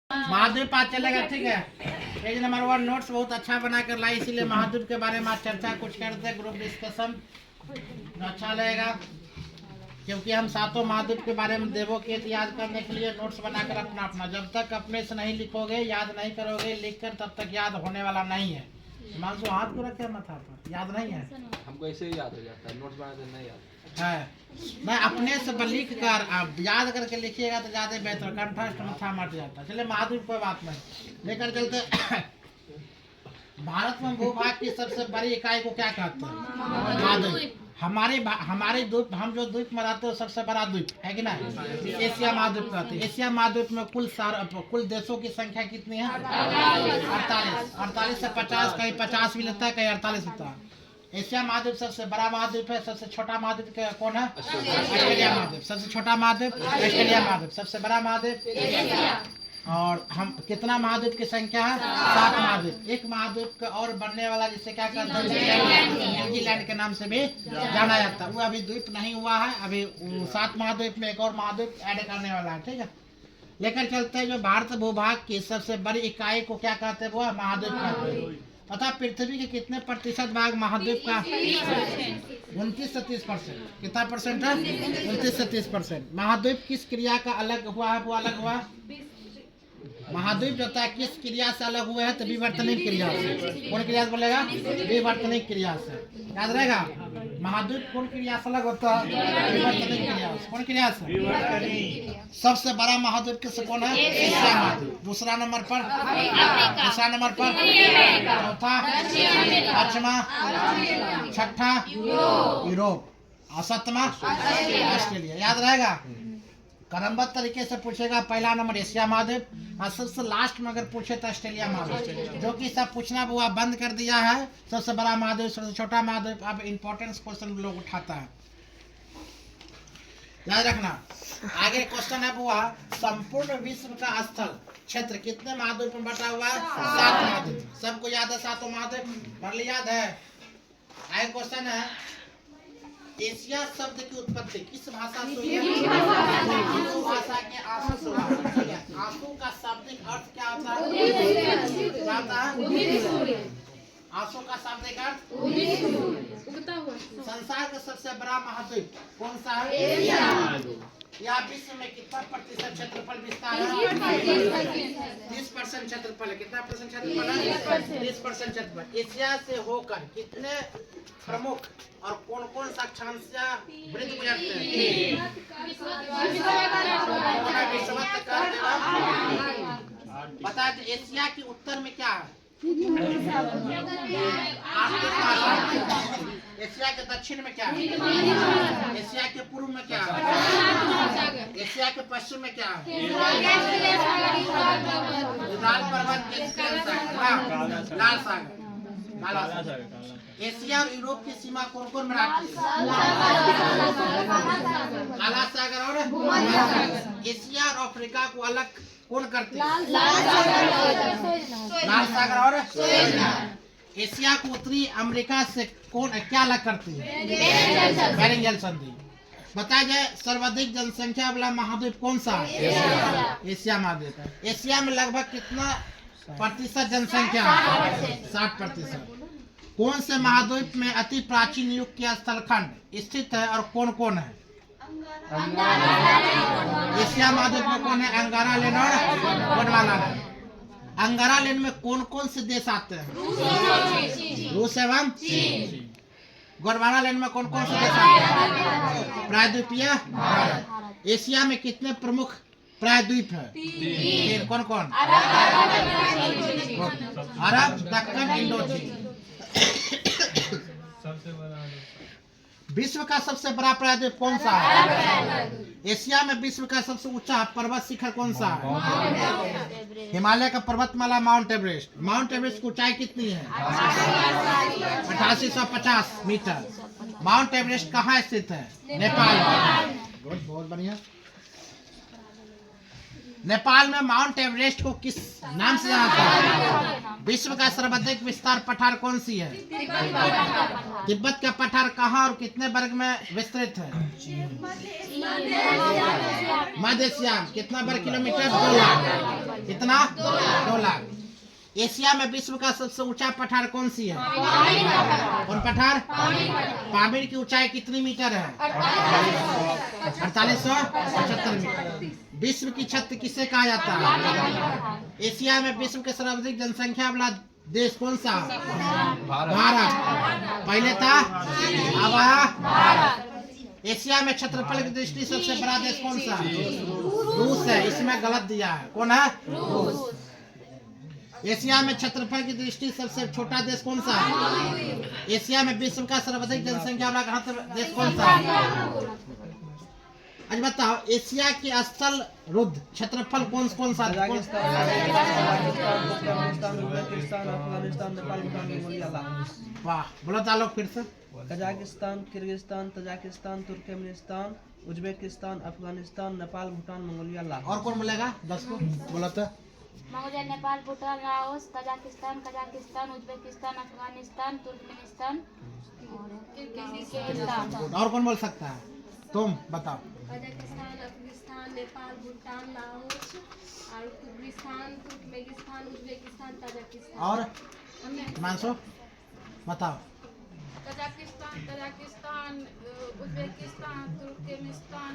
महाद्वीप आज चलेगा, ठीक है। पेज नंबर 1 नोट्स बहुत अच्छा बना कर लाई, इसीलिए महाद्वीप के बारे में आज चर्चा कुछ करते हैं, ग्रुप डिस्कशन अच्छा लगेगा, क्योंकि हम सातों महाद्वीप के बारे में देवों के याद करने के लिए नोट्स बनाकर अपना अपना, जब तक अपने से नहीं लिखोगे, याद नहीं करोगे, लिखकर तब तक याद होने वाला नहीं है। हिमांशु हाथ को रखे माथा पर, याद नहीं है हमको ऐसे ही याद हो जाता है, नोट्स बनाते नहीं याद है। मैं अपने से लिख कर आप याद करके लिखिएगा तो ज्यादा बेहतर, कंठस्थ माथा मट जाता है। चलिए महाद्वीप कोई बात नहीं, लेकर चलते। भारत में भूभाग की सबसे बड़ी इकाई को क्या कहते हैं? महाद्वीप। हमारे द्वीप, हम जो द्वीप में रहते हैं सबसे बड़ा द्वीप है कि नहीं? एशिया महाद्वीप कहते हैं। एशिया महाद्वीप में कुल देशों की संख्या कितनी है? 48 से 50, कहीं 50 भी लेता है, कहीं 48 लेता है। एशिया महाद्वीप सबसे बड़ा महाद्वीप है। सबसे छोटा महाद्वीप कौन है? ऑस्ट्रेलिया महाद्वीप। सबसे छोटा महाद्वीप ऑस्ट्रेलिया महाद्वीप। सबसे बड़ा महाद्वीप। और हम कितना महाद्वीप की संख्या है? 7 महाद्वीप। एक महाद्वीप का और बनने वाला जिसे क्या कहते हैं? न्यूजीलैंड के नाम से भी जाना जाता है। वो अभी द्वीप नहीं हुआ है, अभी 7 महाद्वीप में एक और महाद्वीप ऐड करने वाला है, ठीक है। लेकर चलते हैं जो भारत भूभाग की सबसे बड़ी इकाई को क्या कहते हैं? वो महाद्वीप कहते हैं। पता पृथ्वी के कितने प्रतिशत भाग महाद्वीप का? 29 से 30%। कितना परसेंट है? 29 से 30%। महाद्वीप किस क्रिया का अलग हुआ है? वो अलग हुआ महाद्वीप जो होता है किस क्रिया से अलग हुए हैं? तो विवर्तनिक क्रिया से। कौन क्रिया से बोलेगा? विवर्तनिक क्रिया से। याद रहेगा, महाद्वीप कौन क्रिया से अलग होता है? विवर्तनिक क्रिया से। कौन क्रिया से? सबसे बड़ा महाद्वीप किस कौन है? एशिया महाद्वीप। दूसरा नंबर पर, तीसरा नंबर पर, चौथा, पांचवा, छठा यूरोप, और सातवां ऑस्ट्रेलिया। याद रहेगा, क्रमबद्ध तरीके से पूछेगा। पहला नंबर एशिया महाद्वीप, और सबसे लास्ट में अगर पूछे तो ऑस्ट्रेलिया महाद्वीप, जो कि सब पूछना वो बंद कर दिया है। सबसे बड़ा महाद्वीप, सबसे छोटा महाद्वीप, अब इम्पोर्टेंस क्वेश्चन लोग उठाता है, याद रखना। आगे क्वेश्चन है वो, संपूर्ण विश्व का स्थल क्षेत्र कितने महाद्वीप में बटा हुआ है? 7 महाद्वीप। सबको याद है 7 महाद्वीप? पढ़ लिया याद है। आगे क्वेश्चन है, एशिया शब्द की उत्पत्ति किस भाषा से हुई है? हिंदू भाषा के आंसू से हुआ है। आंसू का शाब्दिक अर्थ क्या होता है? क्या होता है? आंसू का शाब्दिक अर्थ उगता हुआ। संसार का सबसे बड़ा महाद्वीप कौन सा है? एशिया। यह विश्व में कितना प्रतिशत क्षेत्रफल विस्तार है? 30% क्षेत्रफल है। कितना परसेंट क्षेत्रफल है? 30% क्षेत्रफल। एशिया से होकर कितने प्रमुख और कौन कौन सा अक्षांशीय वृत्त गुजरते हैं? बता दें, एशिया के उत्तर में क्या है? एशिया के दक्षिण में क्या है? एशिया के पूर्व में क्या है? एशिया के पश्चिम में क्या है? लाल पर्वत, लाल सागर, काला सागर। एशिया और यूरोप की सीमा कौन कौन बनाती है? काला सागर और एशिया और अफ्रीका को अलग कौन करती है? लाल सागर और एशिया को उत्तरी अमेरिका से कौन क्या अलग करती है? बेरिंग जल संधि। बताया जाए सर्वाधिक जनसंख्या वाला महाद्वीप कौन सा है? एशिया महाद्वीप है। एशिया में लगभग कितना प्रतिशत जनसंख्या है? 60%। कौन से महाद्वीप में अति प्राचीन युग के स्थलखंड स्थित है और कौन कौन है? एशिया महाद्वीप में कौन है? अंगारा लैंड और गोंडवाना लैंड। अंगारा लैंड में कौन कौन से देश आते हैं? रूस एवं चीन। गोंडवाना लैंड में कौन कौन से देश आते हैं? प्रायद्वीपीय भारत। एशिया में कितने प्रमुख प्रायद्वीप है? 3। कौन कौन? अरब, दक्कन, इंडोचीन। विश्व का सबसे बड़ा प्रायद्वीप कौन सा है? एशिया में विश्व का सबसे ऊंचा पर्वत शिखर कौन सा है? हिमालय का पर्वतमाला माउंट एवरेस्ट। माउंट एवरेस्ट की ऊंचाई कितनी है? 8850 मीटर। माउंट एवरेस्ट कहाँ स्थित है? नेपाल में। बहुत बढ़िया। नेपाल में माउंट एवरेस्ट को किस नाम से जाना जाता है? विश्व का सर्वाधिक विस्तार पठार कौन सी है? तिब्बत का पठार कहाँ और कितने वर्ग में विस्तृत है? मध्य एशिया। कितना वर्ग किलोमीटर? 2 लाख। कितना 2 लाख। एशिया में विश्व का सबसे ऊंचा पठार कौन सी है? कौन पठार? पामीर की ऊंचाई कितनी मीटर है? 4875 मीटर। विश्व की छत किसे कहा जाता है? एशिया में विश्व के सर्वाधिक जनसंख्या वाला देश कौन सा? भारत। पहले था, अब आया भारत। एशिया में क्षेत्रफल की दृष्टि सबसे बड़ा देश कौन सा? रूस है। इसमें गलत दिया है। कौन है? रूस। एशिया में क्षेत्रफल की दृष्टि सबसे छोटा देश कौन सा है? एशिया में विश्व का सर्वाधिक जनसंख्या वाला देश कौन सा है? आज बताओ, एशिया के स्थल रुद्ध क्षेत्रफल कौन सा? वाह, बोलो तालो फिर से। Kazakhstan, Kyrgyzstan, Tajikistan, Turkmenistan, Uzbekistan, Afghanistan, Nepal, Bhutan, Mongolia, Laos. और कौन बोलेगा? 10 को बोलो तो। Mongolia, Nepal, Bhutan, Laos, Tajikistan, Kazakhstan, Uzbekistan, Afghanistan, Turkmenistan, Kyrgyzstan. और कौन बोल सकता है? तुम बताओ। कजाकिस्तान, अफगानिस्तान, नेपाल, भूटान, लाओस और किर्गिस्तान, तुर्कमेनिस्तान, उज्बेकिस्तान, तजाकिस्तान। और मानसो बताओ। Kazakhstan, Tajikistan, Uzbekistan, Turkmenistan,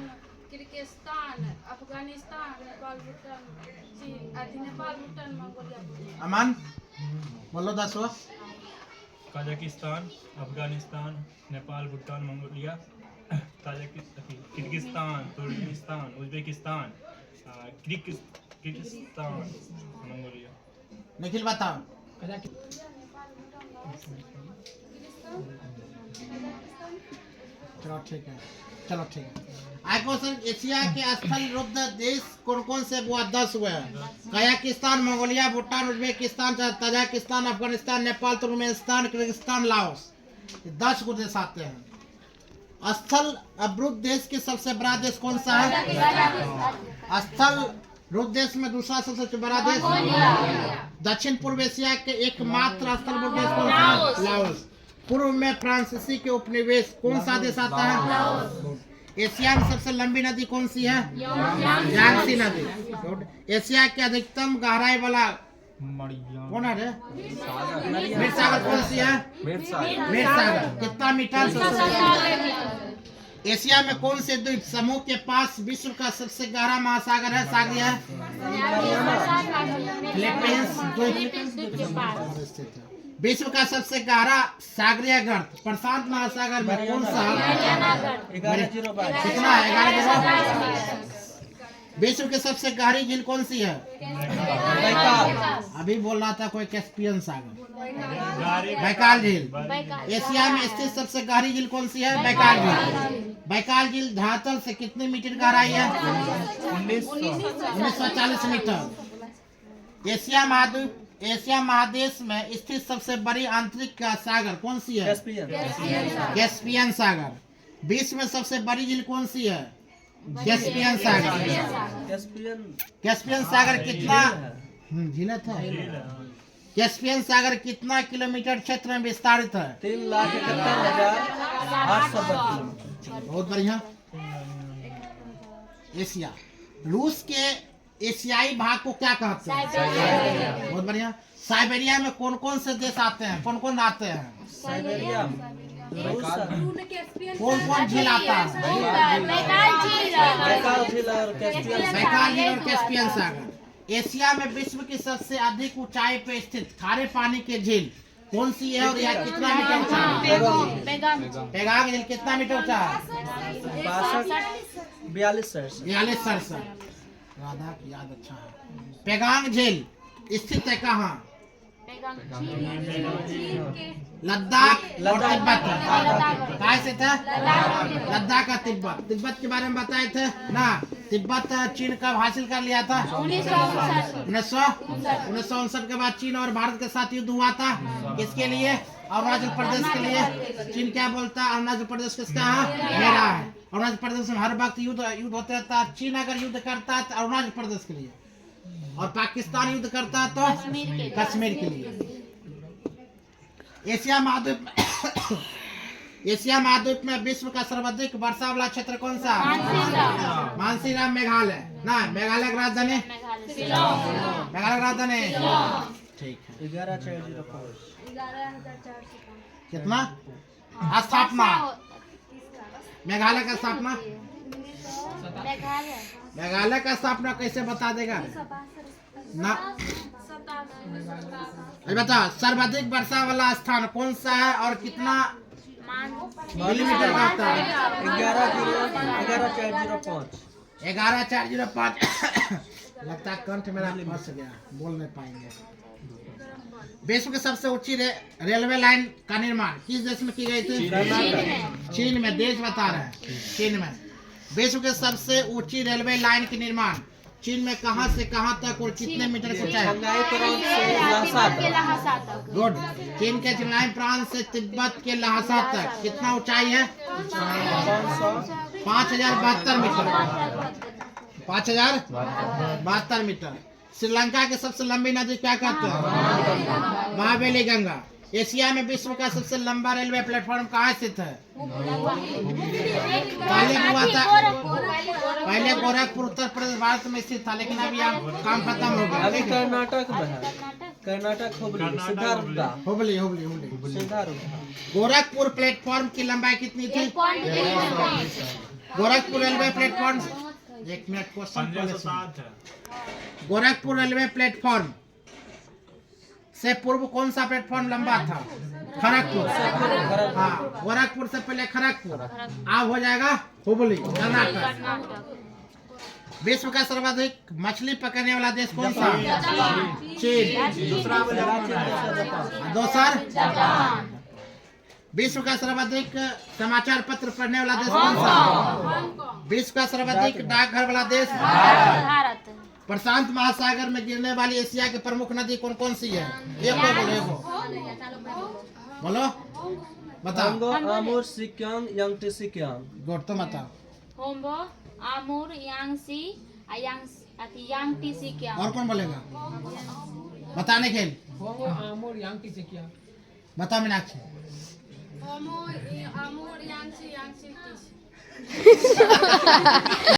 Kyrgyzstan, Afghanistan, Nepal, Bhutan, चीन, नेपाल, भूटान, मंगोलिया। अमान बोलो 10 को। Kazakhstan, Afghanistan, Nepal, Bhutan, Mongolia, Kyrgyzstan, Turkmenistan, Uzbekistan, Kyrgyzstan, Mongolia. Nikhil बताओ। चलो ठीक है। आई क्वेश्चन, एशिया के स्थल रुद्ध देश कौन कौन से हुआ? 10 हुए। Kazakhstan, Mongolia, Bhutan, Uzbekistan, Tajikistan, Afghanistan, Nepal, Turkmenistan, Kyrgyzstan, Laos. 10 को देश आते हैं। स्थल अवरुद्ध देश के सबसे बड़ा देश कौन सा है? स्थल रुद्ध देश में दूसरा सबसे बड़ा देश दक्षिण पूर्व एशिया के एकमात्र स्थल रुद्ध देश कौन सा है? लाओस। पूर्व में फ्रांसीसी के उपनिवेश कौन सा देश आता है? एशिया में सबसे लंबी नदी कौन सी है? यांगसी नदी। एशिया के अधिकतम गहराई वाला कौन है रे? मीर सागर कौन सी है? मीर सागर। कितना मीटर? एशिया में कौन से द्वीप समूह के पास विश्व का सबसे गहरा महासागर है? सागरीय है। फिलीपींस द्वीप स्थित है। विश्व का सबसे गहरा सागरीय गर्त प्रशांत महासागर में कौन सा है? 11:02। कितना है? 11:02। विश्व की सबसे गहरी झील कौन सी है? अभी बोल रहा था कोई, कैस्पियन सागर, बैकाल झील। एशिया में स्थित सबसे गहरी झील कौन सी है? बैकाल झील। बैकाल झील धरातल से कितने मीटर गहराई है? 1940 मीटर। एशिया महादेश में स्थित सबसे बड़ी आंतरिक सागर कौन सी है? कैस्पियन सागर। विश्व में सबसे बड़ी झील कौन सी है? कैस्पियन सागर। कैस्पियन सागर कितना झील था? कैस्पियन सागर कितना किलोमीटर क्षेत्र में विस्तारित है? 3,71,832। बहुत बढ़िया। एशिया। रूस के एशियाई भाग को क्या कहते हैं? बहुत बढ़िया। साइबेरिया में कौन कौन से देश आते हैं? कौन कौन आते हैं? साइबेरिया, कौन कौन झील आता है? बैकाल झील और कैस्पियन सागर। एशिया में विश्व की सबसे अधिक ऊंचाई पे स्थित खारे पानी की झील कौन सी है और यह कितना मीटर ऊंचा है? पेगांग झील कितना मीटर ऊंचा है? 42 सरसठ। राधा की याद अच्छा है। पेगांग झील स्थित है कहाँ? लद्दाख और तिब्बत। कहाँ से था? लद्दाख का तिब्बत के बारे में बताए थे ना। तिब्बत चीन कब हासिल कर लिया था? 1959 के बाद चीन और भारत के साथ युद्ध हुआ था। किसके लिए? अरुणाचल प्रदेश के लिए। चीन क्या बोलता है? अरुणाचल प्रदेश किसका है? मेरा है। अरुणाचल प्रदेश में हर वक्त युद्ध होता रहता है। चीन अगर युद्ध करता है तो अरुणाचल प्रदेश के लिए, और पाकिस्तान युद्ध करता है तो कश्मीर के लिए। एशिया महाद्वीप में विश्व का सर्वाधिक वर्षा वाला क्षेत्र कौन सा? मानसीराम, मेघालय ना। मेघालय की राजधानी राधने ठीक है। 11405 कितना स्थापना मेघालय का स्थापना मेघालय मेघालय का स्थापना कैसे बता देगा ना? अरे बता सर्वाधिक वर्षा वाला स्थान कौन सा है और कितना मिलीमीटर का होता है? 11405 11405 लगता है कंठ मेरा फंस गया, बोल नहीं पाएंगे। विश्व की सबसे ऊंची रेलवे लाइन का निर्माण किस देश में की गई थी? चीन में। देश बता रहे हैं चीन में। विश्व के सबसे ऊंची रेलवे लाइन की निर्माण चीन में कहां से कहां तक और कितने मीटर की ऊंचाई? शंघाई प्रांत से ल्हासा तक। गुड। चीन के चिंगलाई प्रांत से तिब्बत के ल्हासा तक कितना ऊंचाई है? 5072 मीटर। 5072 मीटर। श्रीलंका की सबसे लंबी नदी क्या कहते हैं? महाबली गंगा। एशिया में विश्व का सबसे लंबा रेलवे प्लेटफॉर्म कहाँ स्थित है? पहले गोरखपुर उत्तर प्रदेश भारत में स्थित था, लेकिन अभी यहाँ काम खत्म हो गया। अभी कर्नाटक में है। कर्नाटक हुबली सिद्धार्थ हुबली। गोरखपुर प्लेटफॉर्म की लंबाई कितनी थी? Gorakhpur railway platform 1 minute question 1507 है। गोरखपुर रेलवे प्लेटफॉर्म से पूर्व कौन सा प्लेटफॉर्म लंबा था? खड़गपुर। हाँ, गोरखपुर से पहले खड़गपुर, अब हो जाएगा हुबली कर्नाटक। विश्व का सर्वाधिक मछली पकड़ने वाला देश कौन सा? चीन। दूसरा विश्व का सर्वाधिक समाचार पत्र पढ़ने वाला देश कौन सा? विश्व का सर्वाधिक डाकघर वाला देश? भारत। प्रशांत महासागर में गिरने वाली एशिया की प्रमुख नदी कौन कौन सी है? बोलो बताओ। होंगो आमूर सिक्यांग यांगटी सिक्यांग। गुड, तुम बताओ। होम्बो आमूर यांगसी यांगटी सिक्यांग। और कौन बोलेगा? बताने के लिए बताओ मीनाक्षी। Amur Yangtze